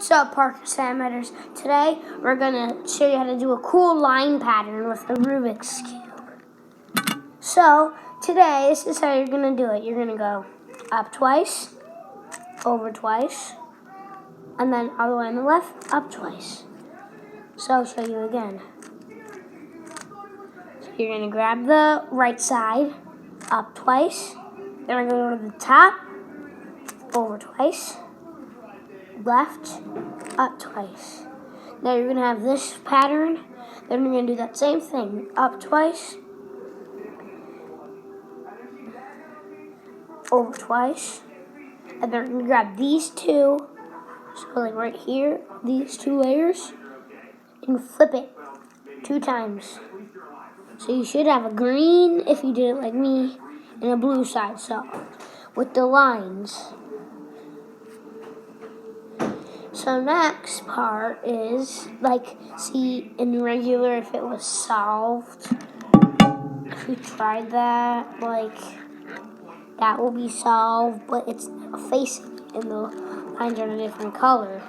What's up, Parker Sandmetters? Today we're gonna show you how to do a cool line pattern with the Rubik's Cube. So today, this is how you're gonna do it. You're gonna go up twice, over twice, and then all the way on the left, up twice. So I'll show you again. So you're gonna grab the right side, up twice, then we're gonna go to the top, over twice, left, up twice. Now you're going to have this pattern. Then you're going to do that same thing. Up twice, over twice. And then you're going to grab these two, so like right here, these two layers, and flip it 2 times. So you should have a green, if you did it like me, and a blue side so with the lines. So next part is, like, see, in regular, if it was solved, if we tried that, like, that will be solved, but it's facing, and the lines are in a different color.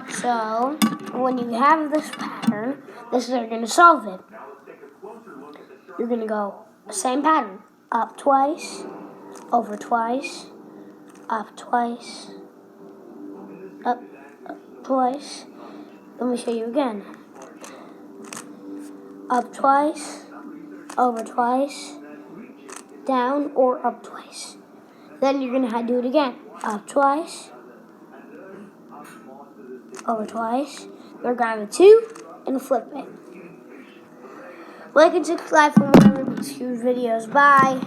So, when you have this pattern, this is how you're going to solve it. You're going to go, same pattern, up twice, over twice, up twice, up twice. Let me show you again. Up twice, over twice, down or up twice. Then you're going to do it again. Up twice, over twice. You're going to grab the 2 and flip it. Like and subscribe for more Rubik's Cube videos. Bye.